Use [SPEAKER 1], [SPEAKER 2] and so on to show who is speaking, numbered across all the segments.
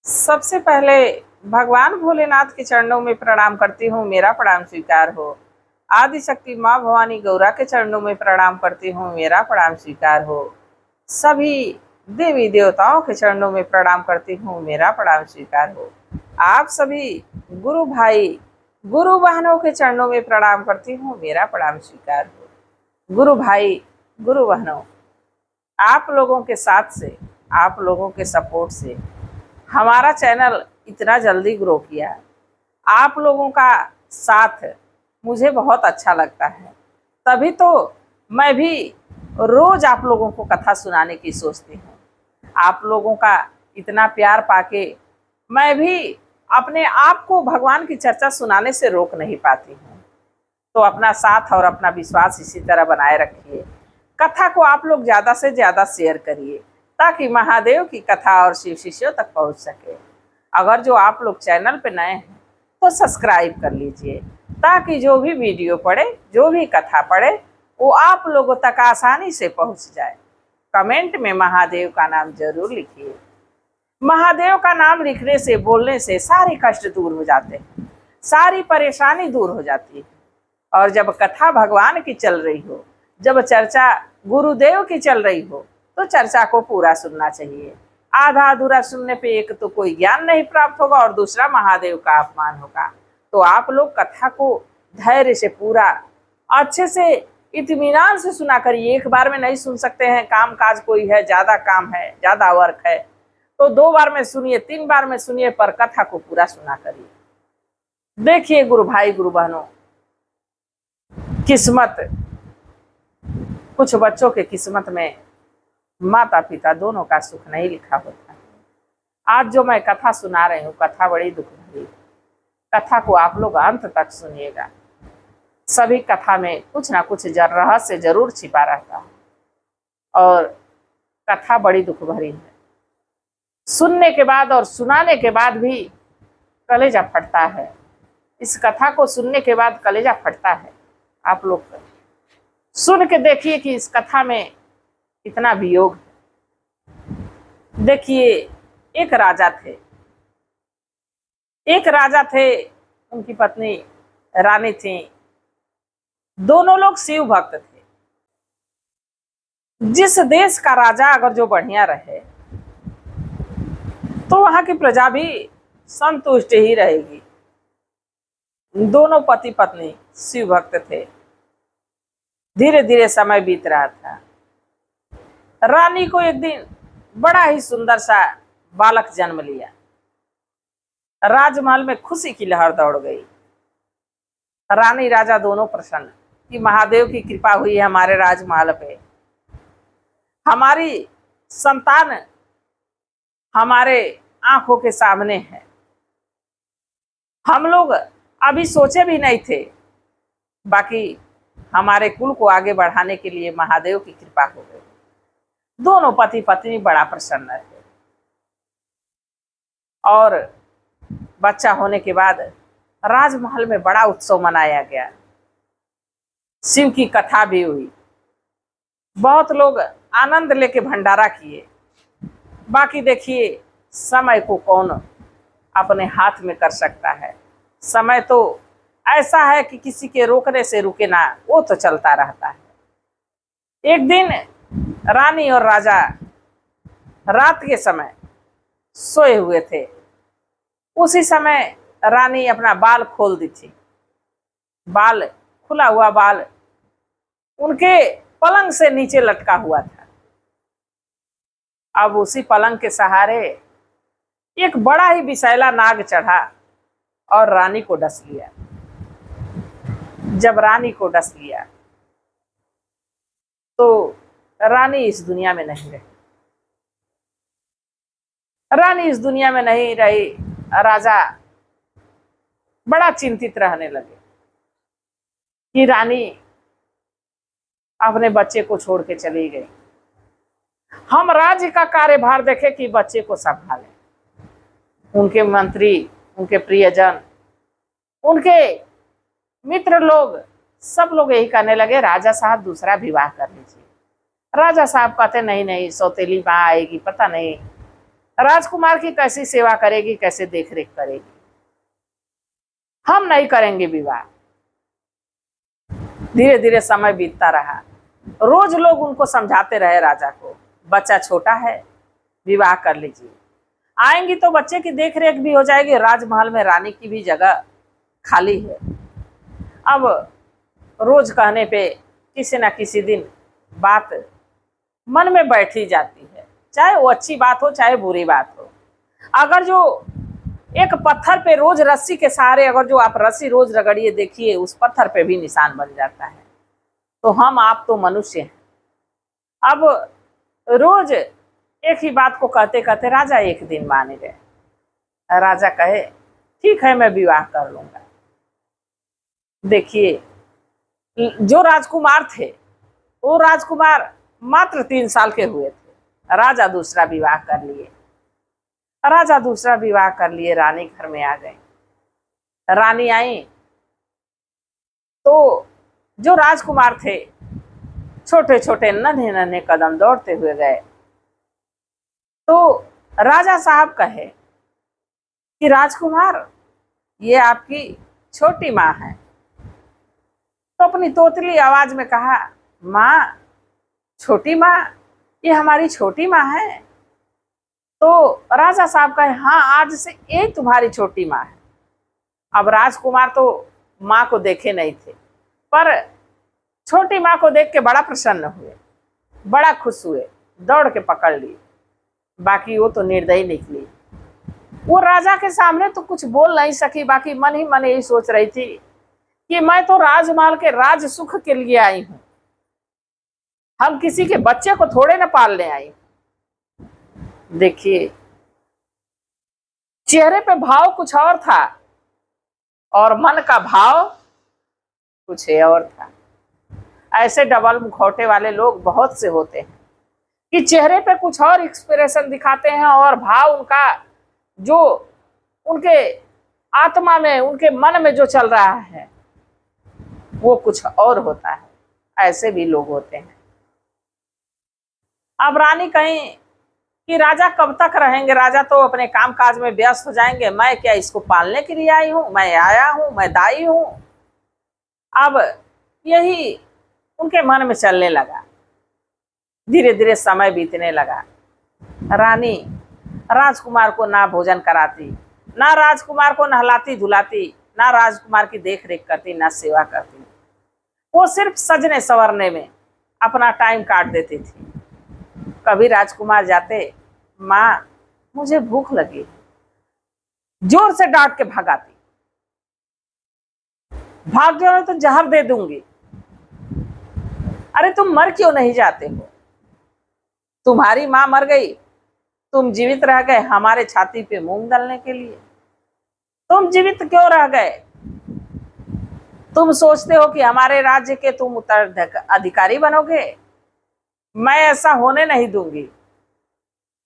[SPEAKER 1] सबसे पहले भगवान भोलेनाथ के चरणों में प्रणाम करती हूँ, मेरा प्रणाम स्वीकार हो। आदि शक्ति माँ भवानी गौरा के चरणों में प्रणाम करती हूँ, मेरा प्रणाम स्वीकार हो। सभी देवी देवताओं के चरणों में प्रणाम करती हूँ, मेरा प्रणाम स्वीकार हो। आप सभी गुरु भाई गुरु बहनों के चरणों में प्रणाम करती हूँ, मेरा प्रणाम स्वीकार हो। गुरु भाई गुरु बहनों, आप लोगों के साथ से, आप लोगों के सपोर्ट से हमारा चैनल इतना जल्दी ग्रो किया। आप लोगों का साथ मुझे बहुत अच्छा लगता है, तभी तो मैं भी रोज आप लोगों को कथा सुनाने की सोचती हूँ। आप लोगों का इतना प्यार पाके मैं भी अपने आप को भगवान की चर्चा सुनाने से रोक नहीं पाती हूँ। तो अपना साथ और अपना विश्वास इसी तरह बनाए रखिए। कथा को आप लोग ज़्यादा से ज़्यादा शेयर करिए ताकि महादेव की कथा और शिव शिष्यों तक पहुंच सके। अगर जो आप लोग चैनल पे नए हैं तो सब्सक्राइब कर लीजिए ताकि जो भी वीडियो पड़े, जो भी कथा पड़े, वो आप लोगों तक आसानी से पहुंच जाए। कमेंट में महादेव का नाम जरूर लिखिए। महादेव का नाम लिखने से, बोलने से सारे कष्ट दूर हो जाते हैं, सारी परेशानी दूर हो जाती है। और जब कथा भगवान की चल रही हो, जब चर्चा गुरुदेव की चल रही हो, तो चर्चा को पूरा सुनना चाहिए। आधा अधूरा सुनने पे एक तो कोई ज्ञान नहीं प्राप्त होगा और दूसरा महादेव का अपमान होगा। तो आप लोग कथा को धैर्य से, पूरा अच्छे से, इत्मीनान से सुना करिए। एक बार में नहीं सुन सकते हैं, काम काज कोई है, ज्यादा काम है, ज्यादा वर्क है, तो 2 बार में सुनिए, 3 बार में सुनिए, पर कथा को पूरा सुना करिए। देखिए गुरु भाई गुरु बहनों, किस्मत, कुछ बच्चों के किस्मत में माता पिता दोनों का सुख नहीं लिखा होता है। आज जो मैं कथा सुना रही हूँ, कथा बड़ी दुख भरी। कथा को आप लोग अंत तक सुनिएगा। सभी कथा में कुछ ना कुछ रहस्य जरूर छिपा रहता है और कथा बड़ी दुख भरी है। सुनने के बाद और सुनाने के बाद भी कलेजा फटता है। इस कथा को सुनने के बाद कलेजा फटता है। आप लोग सुन के देखिए कि इस कथा में कितना वियोग है। देखिए, एक राजा थे, उनकी पत्नी रानी थी। दोनों लोग शिव भक्त थे। जिस देश का राजा अगर जो बढ़िया रहे तो वहां की प्रजा भी संतुष्ट ही रहेगी। दोनों पति पत्नी शिव भक्त थे। धीरे धीरे समय बीत रहा था। रानी को एक दिन बड़ा ही सुंदर सा बालक जन्म लिया। राजमहल में खुशी की लहर दौड़ गई। रानी राजा दोनों प्रसन्न कि महादेव की कृपा हुई है हमारे राजमहल पे। हमारी संतान हमारे आंखों के सामने है। हम लोग अभी सोचे भी नहीं थे, बाकी हमारे कुल को आगे बढ़ाने के लिए महादेव की कृपा हो गई। दोनों पति पत्नी बड़ा प्रसन्न थे। और बच्चा होने के बाद राजमहल में बड़ा उत्सव मनाया गया। शिव की कथा भी हुई। बहुत लोग आनंद लेके भंडारा किए। बाकी देखिए, समय को कौन अपने हाथ में कर सकता है। समय तो ऐसा है कि किसी के रोकने से रुके ना, वो तो चलता रहता है। एक दिन रानी और राजा रात के समय सोए हुए थे। उसी समय रानी अपना बाल खोल दी थी। बाल, खुला हुआ बाल उनके पलंग से नीचे लटका हुआ था। अब उसी पलंग के सहारे एक बड़ा ही विषैला नाग चढ़ा और रानी को डस लिया। जब रानी को डस लिया तो रानी इस दुनिया में नहीं रही। रानी इस दुनिया में नहीं रही। राजा बड़ा चिंतित रहने लगे कि रानी अपने बच्चे को छोड़ के चली गई। हम राज्य का कार्यभार देखे कि बच्चे को संभालें। उनके मंत्री, उनके प्रियजन, उनके मित्र लोग, सब लोग यही कहने लगे, राजा साहब दूसरा विवाह कर लीजिए। राजा साहब कहते नहीं नहीं, सौतेली माँ आएगी, पता नहीं राजकुमार की कैसी सेवा करेगी, कैसे देखरेख करेगी। हम नहीं करेंगे विवाह। धीरे धीरे समय बीतता रहा। रोज लोग उनको समझाते रहे राजा को, बच्चा छोटा है, विवाह कर लीजिए, आएंगी तो बच्चे की देखरेख भी हो जाएगी, राजमहल में रानी की भी जगह खाली है। अब रोज कहने पे किसी ना किसी दिन बात मन में बैठ ही जाती है, चाहे वो अच्छी बात हो चाहे बुरी बात हो। अगर जो एक पत्थर पे रोज रस्सी के सहारे, अगर जो आप रस्सी रोज रगड़िए, देखिए उस पत्थर पे भी निशान बन जाता है। तो हम आप तो मनुष्य हैं। अब रोज एक ही बात को कहते कहते राजा एक दिन मान गए। राजा कहे ठीक है, मैं विवाह कर लूंगा। देखिए, जो राजकुमार थे वो राजकुमार मात्र 3 साल के हुए थे। राजा दूसरा विवाह कर लिए। राजा दूसरा विवाह कर लिए, रानी घर में आ गई। रानी आई तो जो राजकुमार थे छोटे छोटे नन्हे नन्हे कदम दौड़ते हुए गए। तो राजा साहब कहे कि राजकुमार, ये आपकी छोटी माँ है। तो अपनी तोतली आवाज में कहा, माँ, छोटी माँ, ये हमारी छोटी माँ है। तो राजा साहब कहे, हाँ, आज से ये तुम्हारी छोटी माँ है। अब राजकुमार तो माँ को देखे नहीं थे, पर छोटी माँ को देख के बड़ा प्रसन्न हुए, बड़ा खुश हुए, दौड़ के पकड़ लिए। बाकी वो तो निर्दयी निकली। वो राजा के सामने तो कुछ बोल नहीं सकी, बाकी मन ही मन यही सोच रही थी कि मैं तो राजमहल के राज सुख के लिए आई हूं, हम किसी के बच्चे को थोड़े ना पालने आई। देखिए, चेहरे पे भाव कुछ और था और मन का भाव कुछ और था। ऐसे डबल मुखौटे वाले लोग बहुत से होते हैं कि चेहरे पे कुछ और एक्सप्रेशन दिखाते हैं और भाव उनका, जो उनके आत्मा में, उनके मन में जो चल रहा है वो कुछ और होता है। ऐसे भी लोग होते हैं। अब रानी कहीं कि राजा कब तक रहेंगे, राजा तो अपने काम काज में व्यस्त हो जाएंगे, मैं क्या इसको पालने के लिए आई हूं, मैं आया हूं, मैं दाई हूं। अब यही उनके मन में चलने लगा। धीरे धीरे समय बीतने लगा। रानी राजकुमार को ना भोजन कराती, ना राजकुमार को नहलाती धुलाती, ना राजकुमार की देख रेख करती, ना सेवा करती। वो सिर्फ सजने संवरने में अपना टाइम काट देती थी। कभी राजकुमार जाते, माँ, मुझे भूख लगी, जोर से डांट के भगाती, भाग जाओ तो जहर दे दूंगी। अरे तुम मर क्यों नहीं जाते हो? तुम्हारी माँ मर गई, तुम जीवित रह गए हमारे छाती पे मूंग डालने के लिए। तुम जीवित क्यों रह गए? तुम सोचते हो कि हमारे राज्य के तुम उत्तराधिकारी बनोगे? मैं ऐसा होने नहीं दूंगी।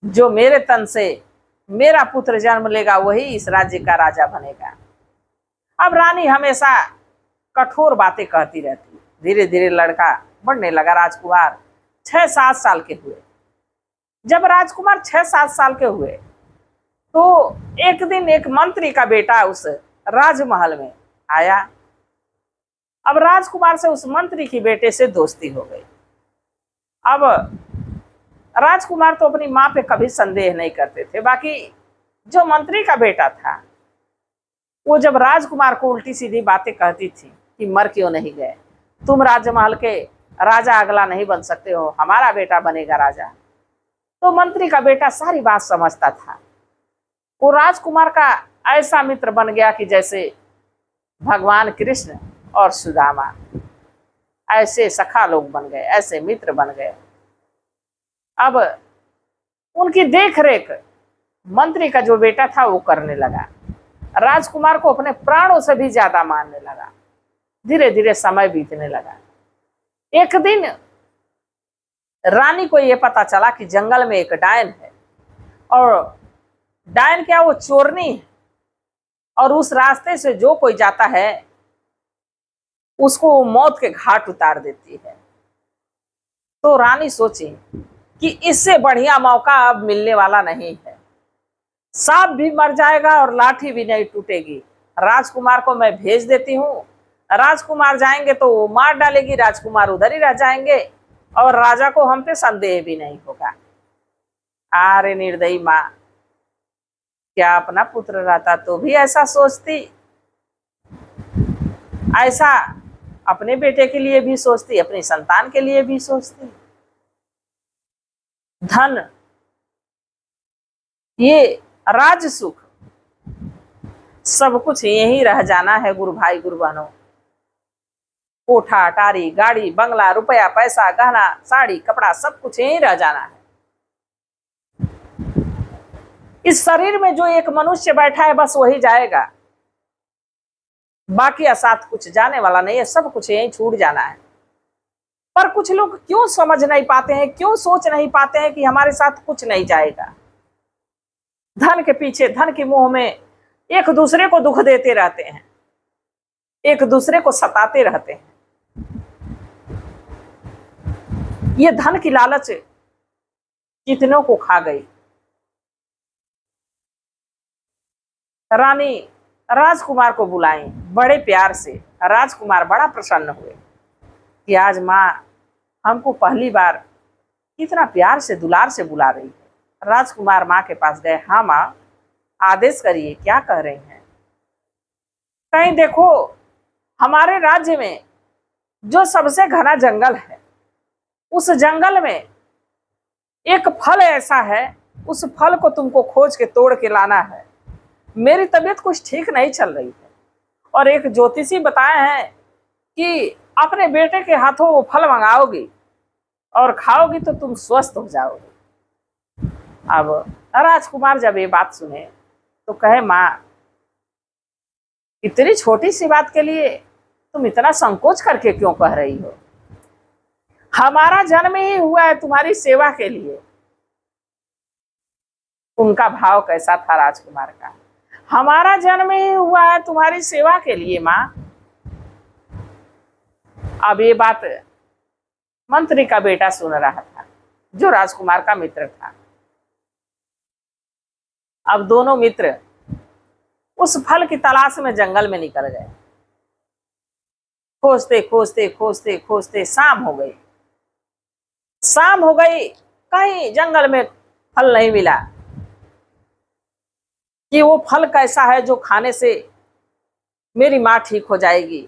[SPEAKER 1] जो मेरे तन से मेरा पुत्र जन्म लेगा वही इस राज्य का राजा बनेगा। अब रानी हमेशा कठोर बातें कहती रहती। धीरे धीरे लड़का बढ़ने लगा। राजकुमार 6-7 साल के हुए। जब राजकुमार 6-7 साल के हुए तो एक दिन एक मंत्री का बेटा उस राजमहल में आया। अब राजकुमार से उस मंत्री की बेटे से दोस्ती हो गई। अब राजकुमार तो अपनी माँ पे कभी संदेह नहीं करते थे, बाकी जो मंत्री का बेटा था वो जब राजकुमार को उल्टी सीधी बातें कहती थी कि मर क्यों नहीं गए, तुम राजमहल के राजा अगला नहीं बन सकते हो, हमारा बेटा बनेगा राजा। तो मंत्री का बेटा सारी बात समझता था। वो राजकुमार का ऐसा मित्र बन गया कि जैसे भगवान कृष्ण और सुदामा, ऐसे सखा लोग बन गए, ऐसे मित्र बन गए। अब उनकी देखरेख मंत्री का जो बेटा था वो करने लगा। राजकुमार को अपने प्राणों से भी ज्यादा मानने लगा। धीरे धीरे समय बीतने लगा। एक दिन रानी को यह पता चला कि जंगल में एक डायन है, और डायन क्या, वो चोरनी है, और उस रास्ते से जो कोई जाता है उसको मौत के घाट उतार देती है। तो रानी सोची कि इससे बढ़िया मौका अब मिलने वाला नहीं है। सांप भी मर जाएगा और लाठी भी नहीं टूटेगी। राजकुमार को मैं भेज देती हूँ, राजकुमार जाएंगे तो वो मार डालेगी, राजकुमार उधर ही रह जाएंगे और राजा को हम पे संदेह भी नहीं होगा। अरे निर्दयी माँ, क्या अपना पुत्र रहता तो भी ऐसा सोचती, ऐसा अपने बेटे के लिए भी सोचती, अपनी संतान के लिए भी सोचती। धन, ये राज सुख, सब कुछ यहीं रह जाना है गुरु भाई गुरु बहनों। कोठा अटारी, गाड़ी बंगला, रुपया पैसा गहना साड़ी कपड़ा सब कुछ यहीं रह जाना है। इस शरीर में जो एक मनुष्य बैठा है बस वही जाएगा, बाकी असाथ कुछ जाने वाला नहीं है, सब कुछ यहीं छूट जाना है। पर कुछ लोग क्यों समझ नहीं पाते हैं, क्यों सोच नहीं पाते हैं कि हमारे साथ कुछ नहीं जाएगा। धन के पीछे, धन के मोह में एक दूसरे को दुख देते रहते हैं, एक दूसरे को सताते रहते हैं। ये धन की लालच कितनों को खा गई। रानी राजकुमार को बुलाई बड़े प्यार से। राजकुमार बड़ा प्रसन्न हुए कि आज माँ हमको पहली बार कितना प्यार से दुलार से बुला रही है। राजकुमार माँ के पास गए। हाँ माँ, आदेश करिए, क्या कह रही हैं? कहीं देखो, हमारे राज्य में जो सबसे घना जंगल है, उस जंगल में एक फल ऐसा है, उस फल को तुमको खोज के तोड़ के लाना है। मेरी तबीयत कुछ ठीक नहीं चल रही है और एक ज्योतिषी बताए हैं कि अपने बेटे के हाथों वो फल मंगाओगी और खाओगी तो तुम स्वस्थ हो जाओगे। अब राजकुमार जब ये बात सुने तो कहे, माँ इतनी छोटी सी बात के लिए तुम इतना संकोच करके क्यों कह रही हो? हमारा जन्म ही हुआ है तुम्हारी सेवा के लिए। उनका भाव कैसा था राजकुमार का? हमारा जन्म ही हुआ है तुम्हारी सेवा के लिए माँ। अब ये बात मंत्री का बेटा सुन रहा था, जो राजकुमार का मित्र था। अब दोनों मित्र उस फल की तलाश में जंगल में निकल गए। खोजते खोजते खोजते खोजते शाम हो गई। शाम हो गई, कहीं जंगल में फल नहीं मिला कि वो फल कैसा है जो खाने से मेरी माँ ठीक हो जाएगी।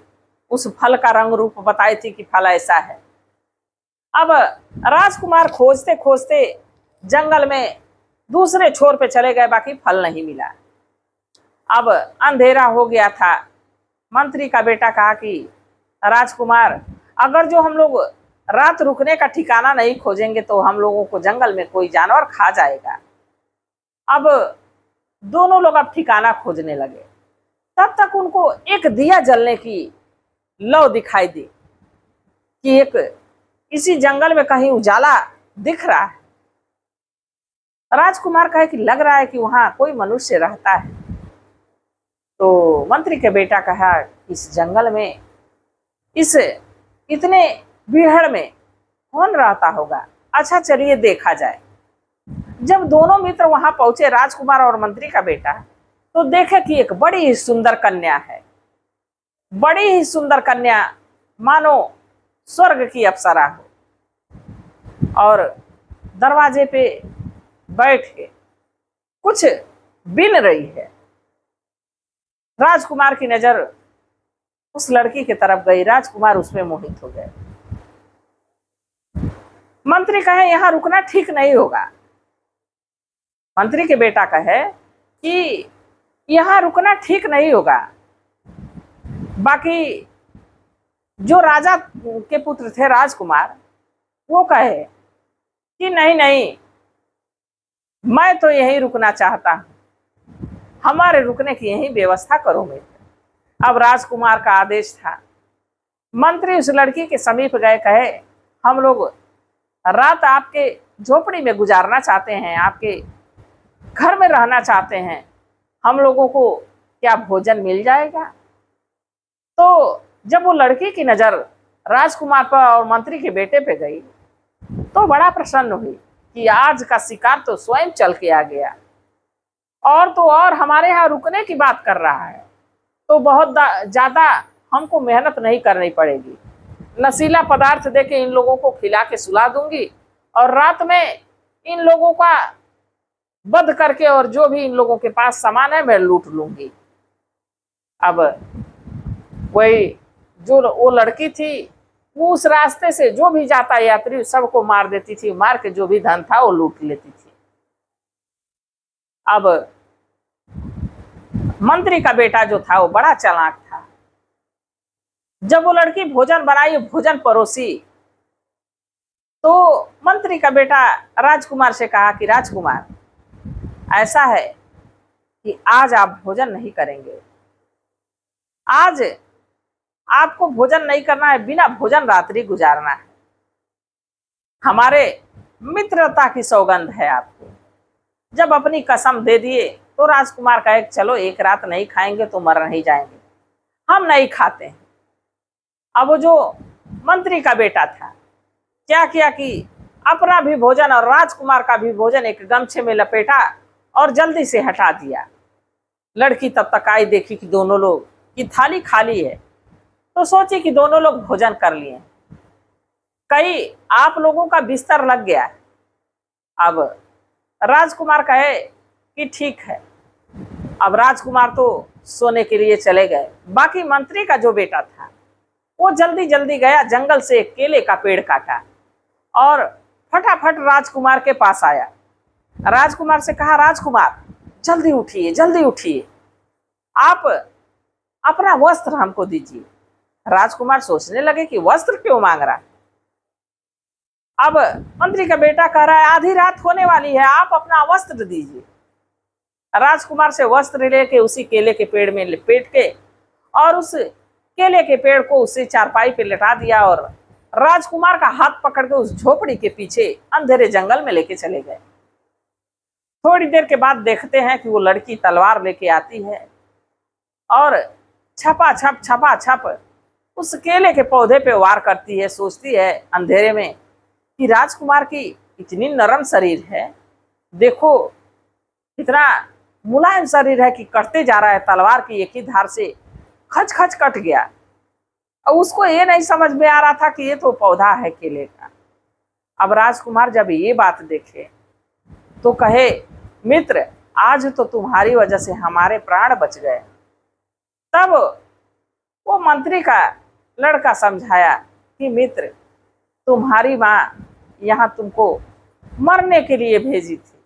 [SPEAKER 1] उस फल का रंग रूप बताई थी कि फल ऐसा है। अब राजकुमार खोजते खोजते जंगल में दूसरे छोर पे चले गए, बाकी फल नहीं मिला। अब अंधेरा हो गया था। मंत्री का बेटा कहा कि राजकुमार, अगर जो हम लोग रात रुकने का ठिकाना नहीं खोजेंगे तो हम लोगों को जंगल में कोई जानवर खा जाएगा। अब दोनों लोग अब ठिकाना खोजने लगे। तब तक उनको एक दिया जलने की लौ दिखाई दी कि एक इसी जंगल में कहीं उजाला दिख रहा है। राजकुमार कहे कि लग रहा है कि वहां कोई मनुष्य रहता है। तो मंत्री के बेटा कहा, इस जंगल में इस इतने भीड़ में कौन रहता होगा? अच्छा चलिए देखा जाए। जब दोनों मित्र वहां पहुंचे, राजकुमार और मंत्री का बेटा, तो देखे कि एक बड़ी ही सुंदर कन्या है। बड़ी ही सुंदर कन्या, मानो स्वर्ग की अप्सरा हो, और दरवाजे पे बैठ के कुछ बिन रही है। राजकुमार की नजर उस लड़की की तरफ गई। राजकुमार उसमें मोहित हो गए। मंत्री कहे, यहां रुकना ठीक नहीं होगा। मंत्री के बेटा कहे कि यहां रुकना ठीक नहीं होगा। बाकी जो राजा के पुत्र थे राजकुमार, वो कहे कि नहीं नहीं, मैं तो यहीं रुकना चाहता हूं, हमारे रुकने की यहीं व्यवस्था करो मेरे। अब राजकुमार का आदेश था। मंत्री उस लड़की के समीप गए, कहे, हम लोग रात आपके झोपड़ी में गुजारना चाहते हैं, आपके घर में रहना चाहते हैं, हम लोगों को क्या भोजन मिल जाएगा? तो जब वो लड़की की नजर राजकुमार पर और मंत्री के बेटे पे गई तो बड़ा प्रसन्न हुई कि आज का शिकार तो स्वयं चल के आ गया। और तो और हमारे यहाँ रुकने की बात कर रहा है, तो बहुत ज्यादा हमको मेहनत नहीं करनी पड़ेगी। नशीला पदार्थ देके इन लोगों को खिला के सुला दूंगी और रात में इन लोगों का वध करके और जो भी इन लोगों के पास सामान है मैं लूट लूंगी। अब वही जो वो लड़की थी वो उस रास्ते से जो भी जाता यात्री सबको मार देती थी, मार के जो भी धन था वो लूट लेती थी। अब मंत्री का बेटा जो था वो बड़ा चालाक था। जब वो लड़की भोजन बनाई, भोजन परोसी, तो मंत्री का बेटा राजकुमार से कहा कि राजकुमार ऐसा है कि आज आप भोजन नहीं करेंगे, आज आपको भोजन नहीं करना है, बिना भोजन रात्रि गुजारना है। हमारे मित्रता की सौगंध है आपको। जब अपनी कसम दे दिए तो राजकुमार कहे चलो एक रात नहीं खाएंगे तो मर नहीं जाएंगे, हम नहीं खाते हैं। अब वो जो मंत्री का बेटा था क्या किया कि अपना भी भोजन और राजकुमार का भी भोजन एक गमछे में लपेटा और जल्दी से हटा दिया। लड़की तब तक आई, देखी कि दोनों लोग की थाली खाली है, तो सोची कि दोनों लोग भोजन कर लिए, कहीं आप लोगों का बिस्तर लग गया। अब राजकुमार कहे कि ठीक है। अब राजकुमार तो सोने के लिए चले गए। बाकी मंत्री का जो बेटा था वो जल्दी जल्दी गया, जंगल से एक केले का पेड़ काटा और फटाफट राजकुमार के पास आया। राजकुमार से कहा राजकुमार जल्दी उठिए, जल्दी उठिए, आप अपना वस्त्र हमको दीजिए। राजकुमार सोचने लगे कि वस्त्र क्यों मांग रहा है। अब मंत्री का बेटा कह रहा है आधी रात होने वाली है, आप अपना वस्त्र दीजिए। राजकुमार से वस्त्र लेके उसी केले के पेड़ में लपेट के और उस केले के पेड़ को उसे चारपाई पे लटा दिया और राजकुमार का हाथ पकड़ के उस झोपड़ी के पीछे अंधेरे जंगल में लेके चले गए। थोड़ी देर के बाद देखते हैं कि वो लड़की तलवार लेके आती है और छपा छप उस केले के पौधे पे वार करती है। सोचती है अंधेरे में कि राजकुमार की इतनी नरम शरीर है, देखो इतना मुलायम शरीर है कि कटते जा रहा है, तलवार की एक ही धार से खच खच कट गया। और उसको ये नहीं समझ में आ रहा था कि ये तो पौधा है केले का। अब राजकुमार जब ये बात देखे तो कहे मित्र आज तो तुम्हारी वजह से हमारे प्राण बच गए। तब वो मंत्री का लड़का समझाया कि मित्र तुम्हारी माँ यहाँ तुमको मरने के लिए भेजी थी,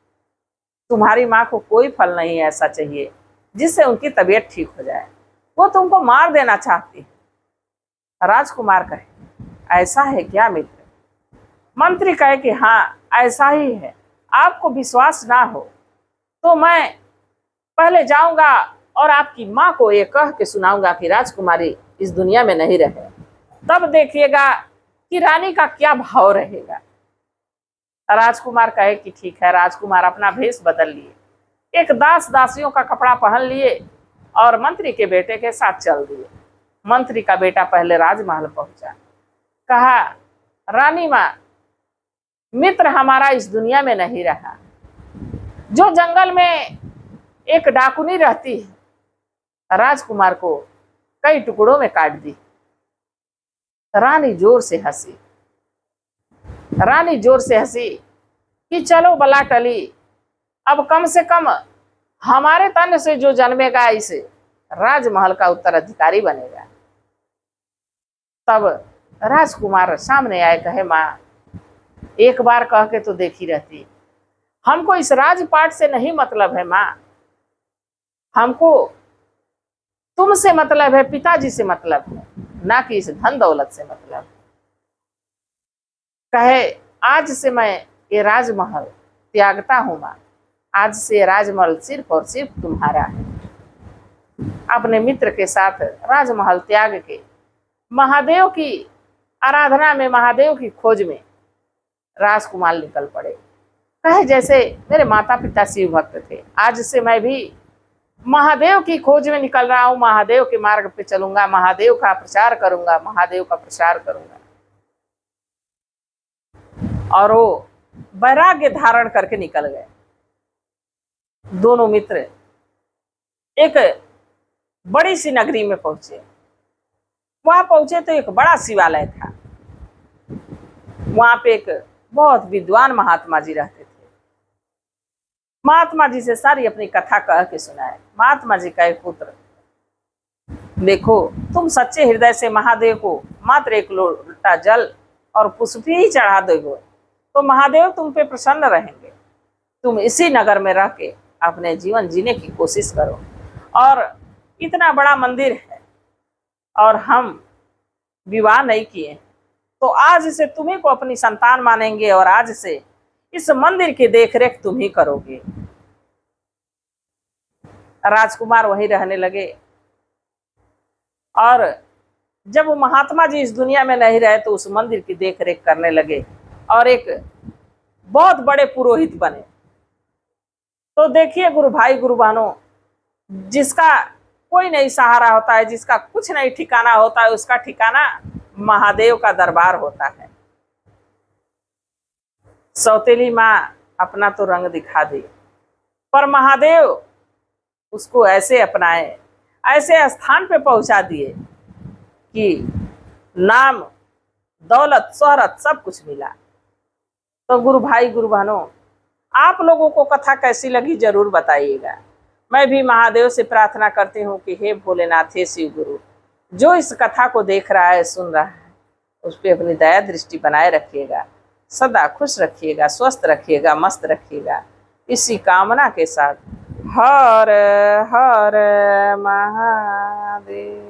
[SPEAKER 1] तुम्हारी माँ को कोई फल नहीं ऐसा चाहिए जिससे उनकी तबीयत ठीक हो जाए, वो तुमको मार देना चाहती है। राजकुमार कहे ऐसा है क्या मित्र? मंत्री कहे कि हाँ ऐसा ही है, आपको विश्वास ना हो तो मैं पहले जाऊंगा और आपकी माँ को ये कह के सुनाऊंगा कि राजकुमारी इस दुनिया में नहीं रहे, तब देखिएगा कि रानी का क्या भाव रहेगा। राजकुमार कहे कि ठीक है। राजकुमार अपना भेष बदल लिए, एक दास दासियों का कपड़ा पहन लिए और मंत्री के बेटे के साथ चल दिए। मंत्री का बेटा पहले राजमहल पहुंचा, कहा रानी माँ मित्र हमारा इस दुनिया में नहीं रहा। जो जंगल में एक डाकुनी रहती है, राजकुमार को कई टुकड़ों में काट दी। रानी जोर से हंसी, रानी जोर से हंसी कि चलो बला टली, अब कम से कम हमारे तन से जो जन्मेगा इस राजमहल का उत्तराधिकारी बनेगा। तब राजकुमार सामने आए, कहे माँ एक बार कह के तो देखी रहती, हमको इस राजपाट से नहीं मतलब है माँ, हमको तुमसे मतलब है, पिताजी से मतलब है, ना कि इस धन दौलत से मतलब। कहे आज से मैं ये राजमहल त्यागता हूं माँ, आज से राजमहल सिर्फ और सिर्फ तुम्हारा है। अपने मित्र के साथ राजमहल त्याग के महादेव की आराधना में, महादेव की खोज में राजकुमार निकल पड़े। कहे जैसे मेरे माता पिता शिव भक्त थे, आज से मैं भी महादेव की खोज में निकल रहा हूं, महादेव के मार्ग पे चलूंगा, महादेव का प्रचार करूंगा, महादेव का प्रसार करूंगा। और वो वैराग्य धारण करके निकल गए। दोनों मित्र एक बड़ी सी नगरी में पहुंचे। वहां पहुंचे तो एक बड़ा शिवालय था। वहां पे एक बहुत विद्वान महात्मा जी रहते थे। महात्मा जी से सारी अपनी कथा कह के सुनाए। महात्मा जी का एक पुत्र, देखो तुम सच्चे हृदय से महादेव को मात्र एक लोटा जल और पुष्प ही चढ़ा दोगे तो महादेव तुम पे प्रसन्न रहेंगे। तुम इसी नगर में रह के अपने जीवन जीने की कोशिश करो। और इतना बड़ा मंदिर है और हम विवाह नहीं किए, तो आज से तुम्ही को अपनी संतान मानेंगे और आज से इस मंदिर की देखरेख तुम ही करोगे। राजकुमार वहीं रहने लगे। और जब वो महात्मा जी इस दुनिया में नहीं रहे तो उस मंदिर की देखरेख करने लगे और एक बहुत बड़े पुरोहित बने। तो देखिए गुरु भाई गुरु बहनों, जिसका कोई नहीं सहारा होता है, जिसका कुछ नहीं ठिकाना होता है, उसका ठिकाना महादेव का दरबार होता है। सौतेली माँ अपना तो रंग दिखा दी, पर महादेव उसको ऐसे अपनाए, ऐसे स्थान पे पहुंचा दिए कि नाम, दौलत, शोहरत सब कुछ मिला। तो गुरु भाई गुरु बहनों, आप लोगों को कथा कैसी लगी जरूर बताइएगा। मैं भी महादेव से प्रार्थना करती हूँ कि हे भोलेनाथ, हे शिव गुरु, जो इस कथा को देख रहा है, सुन रहा है, उस पर अपनी दया दृष्टि बनाए रखिएगा, सदा खुश रखिएगा, स्वस्थ रखिएगा, मस्त रखिएगा। इसी कामना के साथ हर हर महादेव।